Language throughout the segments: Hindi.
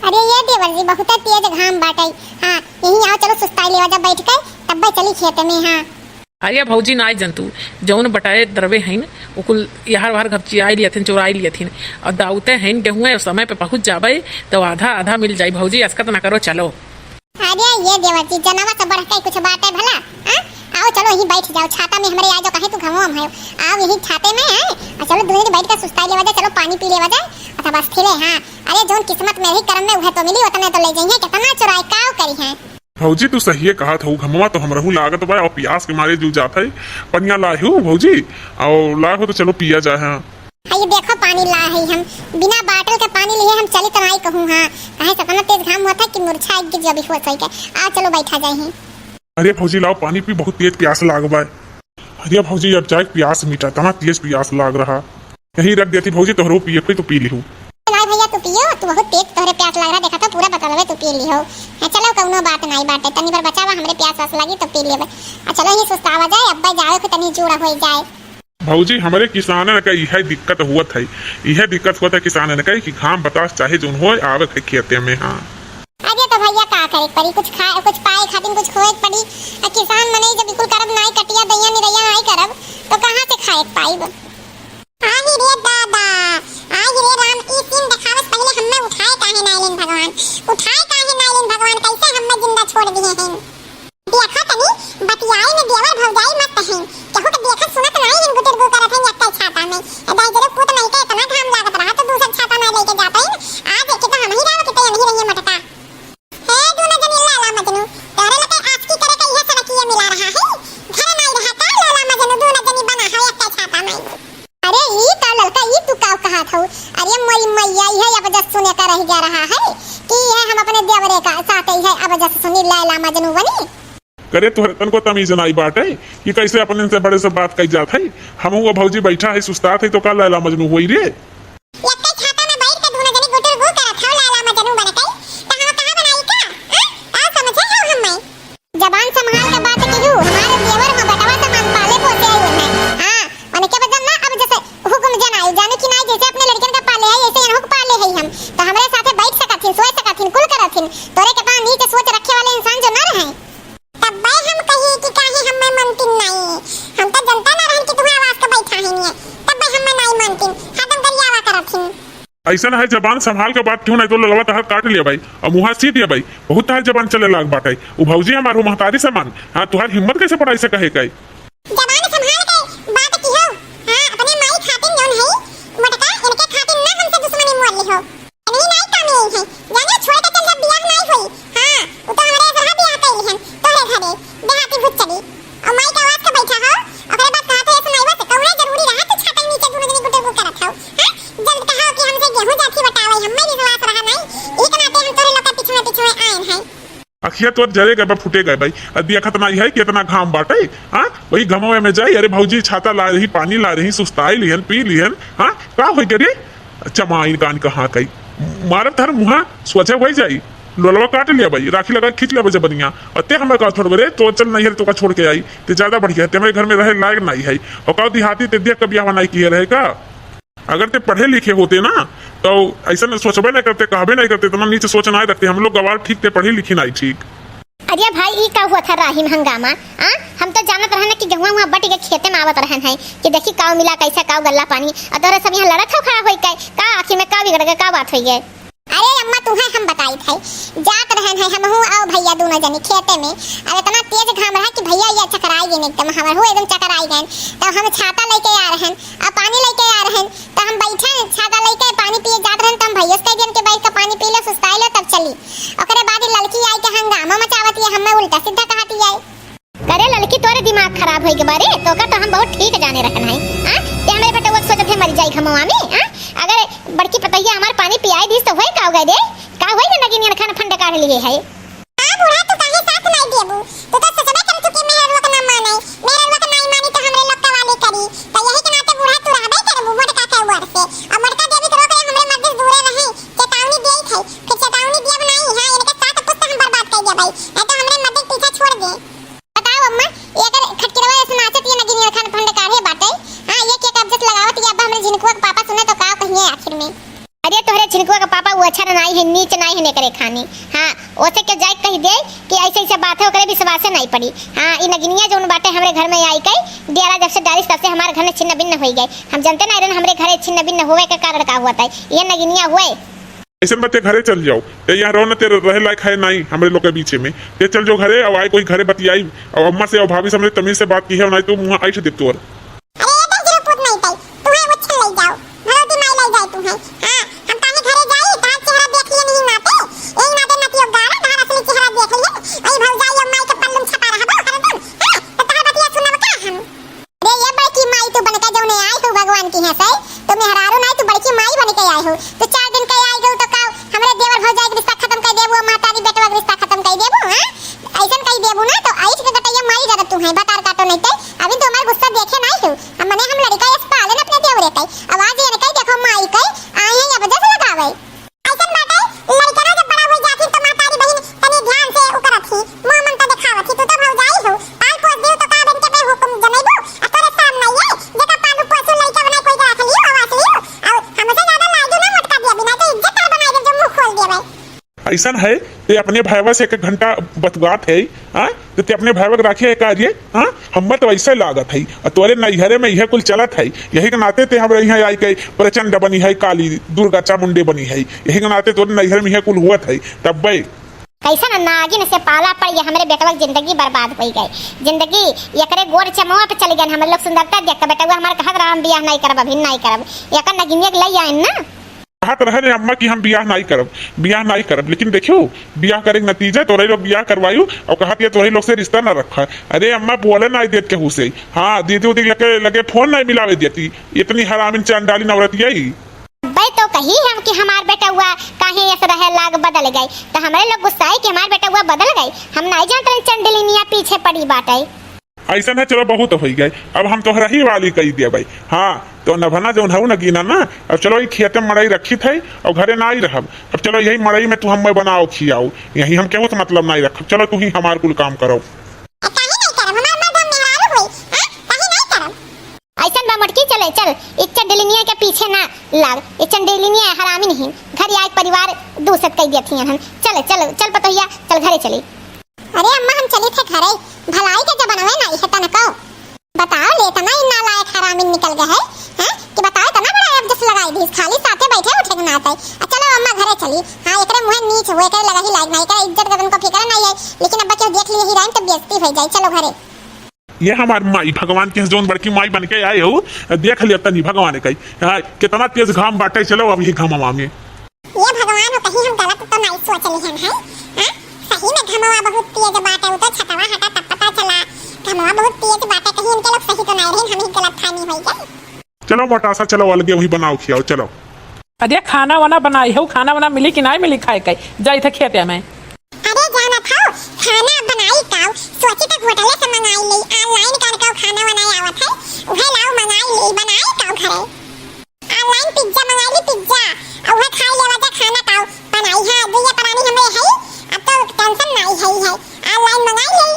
अरे ये देवर जी बहुत तेज घाम बाटई। हाँ यही आओ चलो सुस्ताई लेवा जब बैठ कर तब चली खेत में। हाँ आइया भौजी ना जंतु जौन बटाए दरवे हैं उकुल यार वार घपचियाई लियथिन चुराई लियथिन और दाउते हैं गेहूँ समय पे पहुंच जाबे तो आधा आधा मिल जाई। भौजी अस्कत ना करो चलो। अरे ये देवर जी जनावा सब बढ़ के कुछ बात है भला। आओ चलो यही बैठ जाओ छाता में हमारे आ जाओ कहे तू घमो हम है आओ यही छाते में है और चलो दूर बैठ कर सुस्ताई लेवा जाए चलो पानी पी लेवा जाए अच्छा बस फिरे। हाँ अरे जोन किस्मत में ही कर्म में वह तो मिली उतने तो ले जाइए कितना चुराई काव करी है। भौजी तू सही कहा था घमवा तो हमरहू लागत बा और प्यास के मारे जू जात है पनिया लाहू भौजी और लाहू तो चलो पिया जाए। हाँ ये देखो पानी ला है हम बिना बाटल के पानी लिए हम चले तो नहीं कहूँ। हाँ कहे सतना तेज घाम हुआ था कि मुरझा गिर जब हुआ सही के आओ चलो बैठा जाए। अरे भौजी लाओ पानी पी बहुत तेज प्यास लाग बा। अरे भौजी अब जाए प्यास मीठा तना तेज प्यास लाग रहा यही रख देती भौजी तोहरो पिए तो पी लिहू। नहीं भैया तू पियो तू बहुत तेज तोहरे प्यास लग रहा देखा तो पूरा बता तू पी लिहो। चलो कौनो बात नहीं बाटे तनी बार बचावा हमरे प्यास वास लगी तो पी लेबे। चलो ही सुस्तावा जाए अब्बा जाओ कि तनी जोड़ा हो जाए। भौजी हमारे किसान ने कही यह दिक्कत हुआ था यह दिक्कत हुआ था किसान ने कही कि घाम बतास चाहे जो हो आवे खेते में। हाँ अरे तो भैया का करे पड़ी कुछ खाए कुछ पाए खातिर कुछ खोए पड़ी किसान मने जब बिल्कुल करब नहीं कटिया दैया निरैया नहीं करब तो कहां से खाए पाइब। आही रे दादा आही रे राम ई सीन दिखावत पहले हम्मे उठाए काहे नाइलिन भगवान उठाए काहे नाइलिन भगवान कैसे हम्मे जिंदा छोड़ दिए हैं। देखा तनी बतियाई में देवर भौजाई मत कहीं केहू के देखत सुनत नहीं इन गुटर गो करत है एकल छाता में दाई जरे पुत नहीं के इतना घाम लागत रहा तो दूसरा छाता में लेके जाता है आज एक तो हम ही राव के तो नहीं रही मटका है दोनों जन लाला मजनू तोरे लते आस्की करे के यह सड़किए मिला रहा है घर नहीं रहता लाला मजनू दोनों जनी बना है एकल छाता में। अरे ई का ललका ई तू का कहा था। अरे मोई मैया है अब जस सुने का रह जा रहा है कि यह हम अपने देवरे का साथ ही है अब जस सुनी लाला मजनू बनी करे तो तन को तमीज नहीं बाटे कि कैसे अपने से बड़े से बात कही जात है। हम वो भौजी बैठा है सुस्ता थे तो का लैला मजनू होई रे एकल छाता में बैठ के दोनों जनी गुटर गो करत है लाला मजनू बन के कहां कहां बनाई का आ समझे हो हम मैं जबान संभाल के बात की हूं हमारे देवर में बटवा से मन पाले पोसे हुए हैं। हां और के बदन ना अब जैसे हुक्म जनाई जाने की नहीं जैसे अपने लड़कन का पाले है ऐसे इनको पाले है हम तो हमारे साथे बैठ सकथिन सोए सकथिन कुल करथिन तोरे के पास नीचे सोच रखे वाले इंसान जो ना रहे तब भाई हम कही कि काहे हम में मनतिन नहीं हम तो जनता ना रहन कि तुम्हारे आवाज का बैठा है नहीं तब भाई हम में नहीं मनतिन खत्म करियावा करथिन। ऐसा है जबान संभाल के बात क्यों नहीं तो लगवा तहर काट लिया भाई और मुहा सी दिया भाई बहुत तार जबान चले लाग बाटे वो भौजी हमारो महतारी समान। हाँ तुहार हिम्मत कैसे पढ़ाई से कहे कई जबान संभाल के बात की हो। हां अपने माई खातिन जोन है मटका इनके खातिन ना हमसे दुश्मनी मोल ली हो नहीं नहीं काम यही है जाने छोड़ के चल जब बियाह नहीं हुई। हां वो तो हमारे घर बियाह कइली हन तोरे घरे देहाती भूत चली और माई का आवाज के बैठा हो ओकरे बाद कहा था सुनाई बस कौने जरूरी रहा तो छाता नीचे दोनों जनी गुटे गो करत हो। हां जल्द कहा कि हमसे गेहूं जाती बतावे हमें विश्वास रहा नहीं एक नाते हम तोरे लोग के पीछे पीछे आए हैं। अखिया तो जरे गए फूटे गए भाई देखत नहीं है कि इतना घाम बाटे। हाँ वही घमवे में जाई अरे भौजी छाता ला रही पानी ला रही सुस्ताई लिहन पी लिहन। हाँ का हो करे चमाई कान कहाँ कई मारत हर मुहा स्वच्छ हो जाई लोलवा काट लिया भाई राखी लगा खींच लिया बजे बनिया और ते हमें कहा छोड़ गए तो चल नहीं है तो का छोड़ के आई ते ज्यादा बढ़िया ते हमारे घर में रहे लायक नहीं है और कहा देहाती ते देख कभी नहीं किए रहेगा। अगर ते पढ़े लिखे होते ना तो ऐसा सोचबे नहीं करते कहबे नहीं करते इतना नीचे सोच नहीं रखते हम लोग गवार ठीक थे पढ़ी लिखी नहीं ठीक। अरे भाई ई का हुआ था राहिम हंगामा। हम तो जानत रहन कि गेहूं वहां बट के खेते में आवत रहन है कि देखी काव मिला कैसा काव गल्ला पानी अदर सब यहां लड़त हो खड़ा होई का आखिर में का बिगड़ गया का बात होई है। अरे अम्मा तुम्हें हम बताई थे जात रहन है हम हूं आओ भैया दोनों जनी खेते में अब इतना तेज घाम रहा कि भैया ये चकराई गए एकदम हमर हो एकदम चकराई गए तो हम छाता लेके आ रहन आ पानी लेके आ रहन तो हम बैठे छाता लेके पानी पिए जात रहन तो हम भैया के दिन के बैठ के पानी पी ले सुस्ताई ले तब चली ओकरे बाद लड़की आई के हंगामा मचावती है हमें उल्टा सीधा कहती है। करे लड़की तोरे दिमाग खराब होई के बारे तो का तो हम बहुत ठीक जाने रखन है। हां ते हमरे बेटा वो सोचत है मर जाई खमवा में। हां अगर बड़की पतैया हमार पानी पियाई दिस तो होई का हो गए दे का होई ना नगिन खाना फंड काढ़ लिए है। हां बुढ़ा तू काहे साथ नहीं देबू तू तो ससबे कर चुकी मेरे लोग ना माने मेरे लोग नहीं मानी तो हमरे लोग का वाली करी तो यही के नाते बुढ़ा तू रहबे करबू मोटका के वर से और मोटका देवी तो रोके हमरे मध्य दूरे रहे चेतावनी देई थे फिर चेतावनी दिया बनाई। हां इनके साथ पुस्त हम बर्बाद कर दिया भाई नहीं तो हमरे मध्य पीछे छोड़ दे। बताओ अम्मा ये अगर खटकिरवा ऐसे नाचत ये नगिन खाना फंड काढ़े बाटे। हां ये के कब्जत लगावत ये अब हमरे जिनको पापा सुने तो का कहिए आखिर में। अरे तोहरे छिनकुआ का पापा वो अच्छा नहीं है नीच नहीं हिने करे खानी। हाँ ओसे के जाए कही दे कि ऐसे ऐसे बात है ओकरे विश्वास नहीं पड़ी। हाँ इ नगिनिया जौन बाटे हमरे घर में आई गई डेरा जब से डालिस तब से हमारे घर में छिन्न भिन्न हो गए। हम जानते नहीं रहन हमरे घरे छिन्न भिन्न होवे के कारण का हुआ था ये नगिनिया हुए। ऐसे मत घरे चल जाओ ते यहाँ रहो ना तेरे रहे लायक है नहीं हमरे लोग के बीच में ते चल जो घरे और आए कोई घरे बतियाई और अम्मा से और भाभी से हमने तमीज से बात की है नहीं तो मुँह आई दे तोर। ऐसा है ते अपने भाईवा से 1 घंटा बतगात है हाँ तो ते अपने भाईवा राखी है कार्य हाँ हम तो वैसे लागत है और तोरे नैहरे में यह कुल चलत है यही के नाते ते हमारे यहाँ आई के प्रचंड बनी है काली दुर्गा चामुंडे बनी है यही के नाते तोरे नैहरे में यह कुल हुआ है तब भाई कैसा नागिन से पाला पड़ गया हमारे बेटवा की जिंदगी बर्बाद हो गई। जिंदगी एकरे गोर चमवा पे चल गए हम लोग सुंदरता देख के बेटवा हमारे कहत रहा हम बियाह नहीं करब अभी नहीं करब एक नगिनिया के लई आइन ना कहत रहे अम्मा की हम बियाह नहीं करब लेकिन देखियो बियाह करे के नतीजा तोरे लोग बियाह करवायु और कहत ये तोरे लोग से रिश्ता न रखा। अरे अम्मा बोले नहीं देत के हुसे हाँ दीदी उदी लगे फोन नहीं मिलावे देती इतनी हरामिन चंडाली नवरत यही भाई तो कही हम कि हमार बेटा हुआ काहे ऐसे रहे लाग बदल गई तो हमारे लोग गुस्सा है कि हमार बेटा हुआ बदल गई हम नहीं जानते चंडलिनिया पीछे पड़ी बाटे ऐसा है। चलो बहुत हो गए अब हम तो रही वाली कही दिया भाई हाँ तो नभना जो हूँ न गिना ना अब चलो ये खेते में मड़ई रखी थे और घरे ना ही रहब अब चलो यही मड़ई में तू हम बनाओ खियाओ यही हम केहू तो मतलब नहीं रख चलो तू ही हमार कुल काम करो। चले चल चंडलिनिया के पीछे ना लाग चंडलिनिया हरामी नहीं घर आए परिवार दूसरे कह देती हैं चल चल चल पतोहिया चल घरे चली। अरे अम्मा हम चली थे घरे भलाई के जमाना में नहीं है तना को बताओ ले तना इतना लायक हरामी निकल गए है हैं कि बताओ तना बड़ा अब जस लगाई दी खाली साथे बैठे उठे ना आते चलो अम्मा घरे चली। हां एकरे मुंह नीच हुए करे लगा ही लायक नहीं का इज्जत गदन को फिकर नहीं है लेकिन अब क्यों देख लिए ही रहन तो बेइज्जती हो जाए चलो घरे। ये हमारी माई भगवान के जोन बड़की माई बन के आए हो देख लिया तनी भगवान कही कितना तेज घाम बाटे चलो अभी घामा में ये भगवान हो कहीं हम गलत तो नहीं सोच लिए हैं हां सही में घमवा बहुत तेज बाटे वो तो छटवा हटा तब पता चला घमवा बहुत तेज बाटे कहीं इनके लोग सही तो नहीं रहे हम ही गलत खानी हो गई। चलो मोटासा चलो अलगे वही बनाओ खियाओ चलो। अरे खाना वाना बनाई हो खाना वाना मिली कि नहीं मिली खाए के जाई थे खेते में। अरे जाना था खाना बनाई काऊ सोची तक होटल से मंगाई ली ऑनलाइन कर के खाना बनाई आवत है उहे लाओ मंगाई ली बनाई काऊ घरे ऑनलाइन पिज्जा मंगाई ली पिज्जा और वह खाई लेवा जा खाना काऊ बनाई है दुनिया परानी हमरे है अब तो टेंशन नहीं है ऑनलाइन मंगाई ली।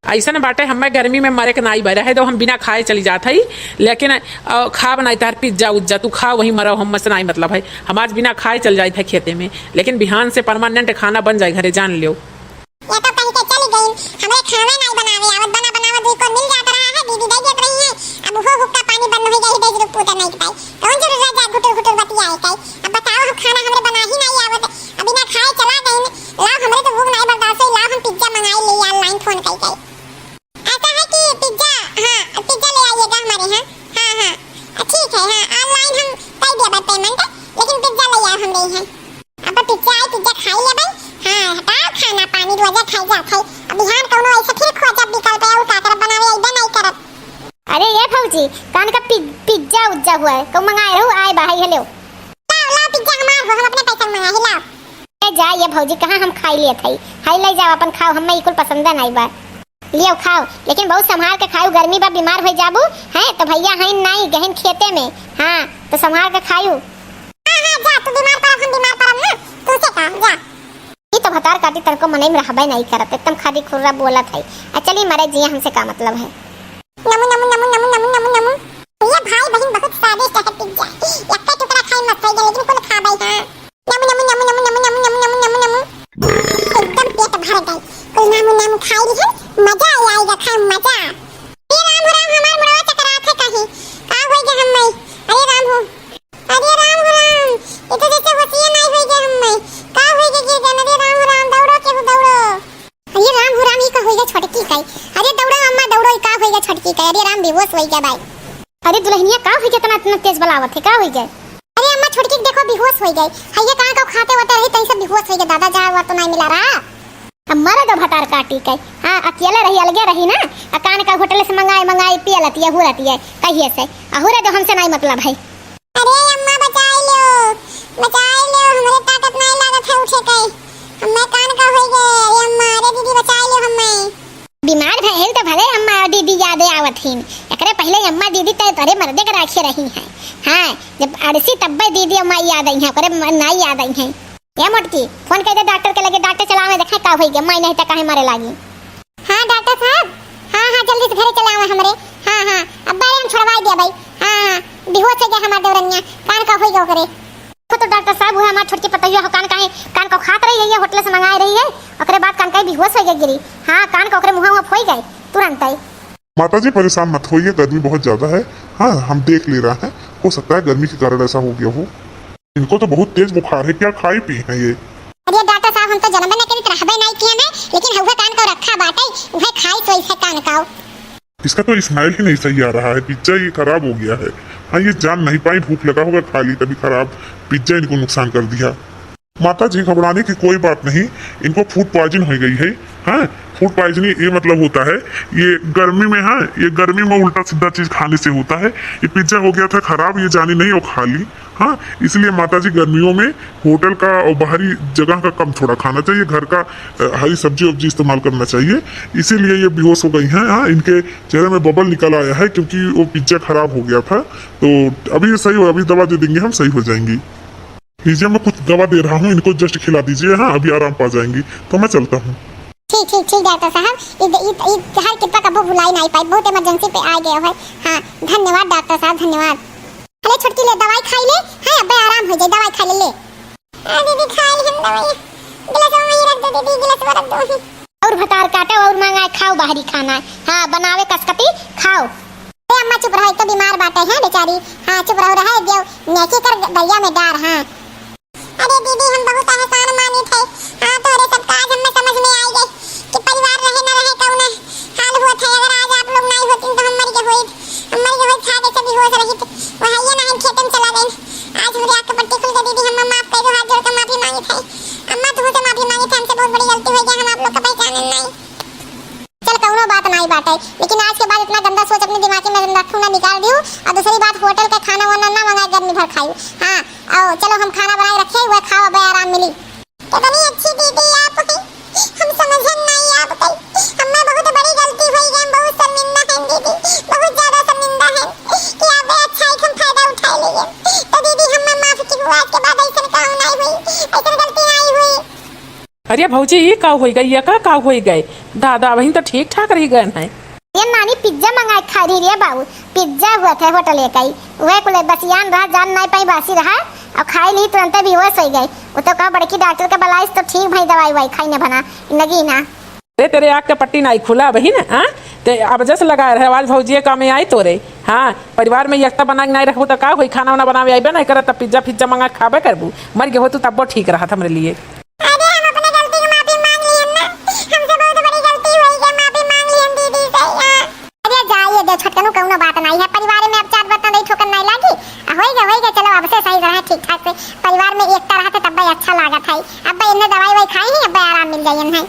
ऐसा न बाटे हमें गर्मी में मरे के नहीं बह रहे तो हम बिना खाए चली जात है लेकिन खा बनाई तार पिज्जा उज्जा तू खा वही मरो हम से नहीं मतलब है हम आज बिना खाए चल जाए थे खेते में लेकिन बिहान से परमानेंट खाना बन जाए घरे जान लियो। ये तो कहीं के चली गई हमें खाना नहीं बनावे आवत बना बनावा दूध को मिल जाता रहा है दीदी दे देत रही है अब वो हुक्का पानी बंद हो गई दे पूता नहीं पाई कौन जरूर जा घुटुर घुटुर बतिया है अब बताओ हम खाना हमरे बना ही नहीं आवत अभी ना खाए चला गए ला हमरे तो भूख नहीं बर्दाश्त हुई ला हम पिज्जा मंगाई ली ऑनलाइन फोन कई गई ऐसा है कि पिज्जा हां पिज्जा ले आइएगा हमारे हां हां ठीक है हां ऑनलाइन हम कर देबा पेमेंट लेकिन पिज्जा ले आओ हम रही है अब पिज्जा आई पिज्जा खाई ले भाई हां हटाओ खाना पानी रोजा खाई जात है अब बिहान कौनो ऐसे फिर खोजा विकल्प है उठा कर बनावे इधर नहीं करब। अरे ये भौजी कान का पिज्जा उज्जा हुआ है को मंगाए रहो आए बाहर हेलो ला पिज्जा हमार हो हम अपने पैसा मंगा ही लाओ ए जा ये भौजी कहां हम खाई लिए थई हाई ले जाओ अपन खाओ हमें इकुल पसंद नहीं बा लियो खाओ लेकिन बहुत संभाल के खाओ गर्मी बा बीमार हो जाबू है तो भैया हैं नहीं गहन खेते में हां तो संभाल के खाओ। हां हां जा तू बीमार पड़ हम बीमार पड़म ना तू से कहा जा ये तो भतार काटी तरको मने में रहबे नहीं करत एकदम खादी खुर्रा बोला था चली मरे जिया हमसे का मतलब है। नमु नमु नमु नमु नमु नमु नमु ये भाई बहन बहुत स्वादिष्ट है पिज्जा एक टुकड़ा खाई मत लेकिन कुल खा भाई हां नमु नमु नमु नमु नमु नमु नमु नाम खाई रही मजा आएगा खा मजा। अरे राम हो राम हमार मुड़वा चकरात है कहीं का होई गे हम मैं। अरे राम हो राम ये तो जैसे होतिए नहीं होई गे हम मैं का होई गे जन। अरे राम हो राम दौड़ो के दौड़ो। अरे राम हो राम ई का होई गे छोटकी काई। अरे दौड़ो अम्मा दौड़ो ई का होई गे छोटकी काई। अरे राम बेहोश होई गे भाई। अरे दुल्हनिया का होई गे इतना तेज बलावत है का होई गे। अरे अम्मा छोटकी देखो बेहोश हो गई। हइये कहां का खाते होते रही तई सब बेहोश हो गए। दादा जा हुआ तो नहीं मिला रहा। हमारा तो भटार काटी के हां अकेले रही अलगे रही ना अकान का होटल से मंगाई पिया लती है हुरती है कहिए से अहुरे तो हमसे नहीं मतलब है। अरे अम्मा बचा लो हमरे ताकत नहीं लागत है उठे के। हमें कान का हो गए। अरे अम्मा अरे दीदी बचा लो हमें। बीमार भइल तो भले अम्मा और दीदी याद आवत हिन एकरे पहले अम्मा दीदी तरे मर्दे के राखे रही हैं। हां जब अड़सी तब्बे दीदी अम्मा याद आई हैं करे नहीं याद आई हैं। ये मोटकी फोन कर दे डॉक्टर के लगे डॉक्टर चलावे देखे का होई गे मैं नहीं त काहे मारे लागी। हां डॉक्टर साहब हां जल्दी से घरे चले आवे हमरे। हां अब बारे हम छोड़वाई दे भाई। हां बेहोश हो गया हमार देवरनिया कान का होई गयो करे। तो डॉक्टर साहब वो हमार छोटकी पतैया हो कान को खात रही है होटल से मंगाई रही है ओकरे बाद कान का बेहोश हो गई गिरी। हां कान का ओकरे मुंह में फोई गई तुरंत ही। माताजी परेशान मत होइए, गर्मी बहुत ज्यादा है। हाँ हम देख ले रहे हैं, हो सकता है गर्मी के कारण ऐसा हो गया हो। इनको तो बहुत तेज बुखार है, क्या खाई पी है ये। अरे डॉक्टर साहब हम तो जन्म में कभी रहबे नहीं किया ना लेकिन हुआ कान का रखा बाटे उहे खाई तो इसे कान का। इसका तो स्माइल ही नहीं सही आ रहा है, पिज्जा ये खराब हो गया है। हाँ ये जान नहीं पाई, भूख लगा होगा खा ली तभी खराब पिज्जा इनको नुकसान कर दिया। माता जी घबराने की कोई बात नहीं, इनको फूड पॉइजन हो गई है। हाँ फूड पॉइजनिंग ये मतलब होता है ये गर्मी में, हाँ ये गर्मी में उल्टा सीधा चीज खाने से होता है। ये पिज्जा हो गया था खराब, ये जानी नहीं और खा ली। हाँ इसलिए माता जी गर्मियों में होटल का और बाहरी जगह का कम थोड़ा खाना चाहिए, घर का हरी सब्जी वब्जी इस्तेमाल करना चाहिए। इसीलिए ये बेहोश हो गई हैं। हाँ इनके चेहरे में बबल निकल आया है क्योंकि वो पिज्जा खराब हो गया था। तो अभी ये सही हो, अभी दवा दे देंगे हम, सही हो जाएंगी। लीजिए मैं कुछ दवा दे रहा हूँ, इनको जस्ट खिला दीजिए। हाँ अभी आराम पा जाएंगी, तो मैं चलता हूँ। ठीक डॉक्टर साहब हर कितना कबो बुलाई नहीं पाई, बहुत इमरजेंसी पे आ गया है। हाँ धन्यवाद डॉक्टर साहब धन्यवाद। अरे छोटकी ले दवाई खाई ले। हाँ अब आराम हो जाए, दवाई खा ले। दीदी खाई ली हम दवाई, गिलास में ही रख दो दीदी, गिलास में रख दो। और भटार काटे और मंगाए खाओ बाहरी खाना। हाँ बनावे कसकती खाओ। अरे अम्मा चुप रहो, एक तो बीमार बाटे हैं बेचारी। हाँ चुप रहो रहे देव नेकी कर दैया में डार। हाँ अरे दीदी हम बहुत एहसान मानी थे। हाँ तो अरे सब काज हमें समझ में आई गई कि परिवार रहे न रहे कौन हाल हुआ था। अगर आज आप लोग नहीं होती तो हम मर के होई खा के सभी होश रही थी। वहां ये नहीं खेत में चला गई। आज मेरी आंख पट्टी खुल गई दीदी, हम माफ कर दो, हाथ जोड़ कर माफी मांगी थी। अम्मा तुमसे माफी मांगी थी, हमसे बहुत बड़ी गलती हो गई, हम आप लोग का पहचाने नहीं। चल कौनो बात नहीं बाटे, लेकिन आज के बाद इतना गंदा सोच अपने दिमाग में रखूं ना, निकाल दियो। और दूसरी बात होटल का खाना वाना ना मंगाए, गर्मी भर खाओ। हाँ आओ चलो हम खाना बनाए रखे हुए खाओ, अब आराम मिली। कितनी अच्छी दीदी आप हैं, हम समझे नहीं आप कई हमें बहुत बड़ी गलती हुई है, हम बहुत शर्मिंदा हैं दीदी, बहुत ज्यादा शर्मिंदा हैं कि आप अच्छा ही हम फायदा उठा लिए। तो दीदी हमें माफ की हुआ, आज के बाद ऐसा काम नहीं हुई, ऐसा गलती नहीं हुई। अरे भौजी ये का हो गई, ये का हो गए दादा वही तो ठीक ठाक रही गए हैं। ये नानी पिज्जा मंगाए खा रही रे बाबू, पिज्जा हुआ था होटल एक ही वह कुल बसियान रहा, जान नहीं पाई बासी रहा और खाई ली तुरंत बेहोश हो गई। वो तो कहा बड़की डॉक्टर के बलाइस तो ठीक भाई दवाई वाई खाई ना बना लगी ना। अरे तेरे आँख का पट्टी नहीं खुला वही ना। हाँ ते अब जैसे लगा रहे आवाज भौजी काम में आई तोरे। हाँ परिवार में एकता बना के नहीं रखबू तो का हुई, खाना वाना बनावे आइबे नहीं करत, पिज्जा फिज्जा मंगा खाबे करबू, मर गए हो तू तब ठीक रहा था मेरे लिए। छटकनु कौनो बात नहीं है, परिवार में अब चार बर्तन नहीं ठोकर नहीं लागी। होइगे चलो अब से सही रहा ठीक ठाक से, परिवार में एकता रहते तब अच्छा लागत है। अब इन्हें दवाई वाई खाई है, अब आराम मिल जाए है।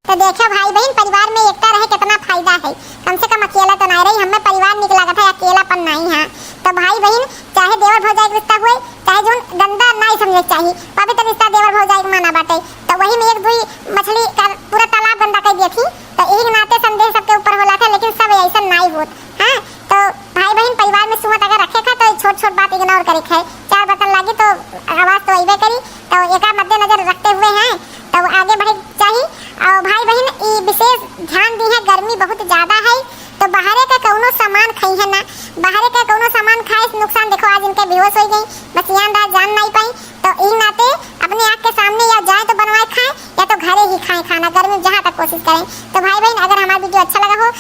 तो देखो भाई बहन परिवार में एकता रहे कितना फायदा है, कम से कम अकेला तो नहीं रही, हमें परिवार निक लागत है, अकेलापन नहीं है। तो भाई बहन चाहे देवर भौजाई का रिश्ता हुए चाहे जो गंदा नहीं समझे चाहिए, पवित्र रिश्ता देवर भौजाई माना बाटे। तो वही में एक दुई मछली का पूरा तालाब गंदा कर दी थी, तो एक नाते संदेह सबके ऊपर होला था, लेकिन सब ऐसा नहीं होत। हाँ तो भाई बहन परिवार में सुमत अगर रखे था तो छोट छोट बात इग्नोर करे है। चार बर्तन लगी तो आवाज तो अइबे करी, तो एक मद्देनजर रखते हुए हैं तो आगे बढ़े चाहिए। और भाई बहन विशेष ध्यान खाएं खाना, गर्मी में जहाँ तक कोशिश करें। तो भाई बहन अगर हमारा वीडियो अच्छा लगा हो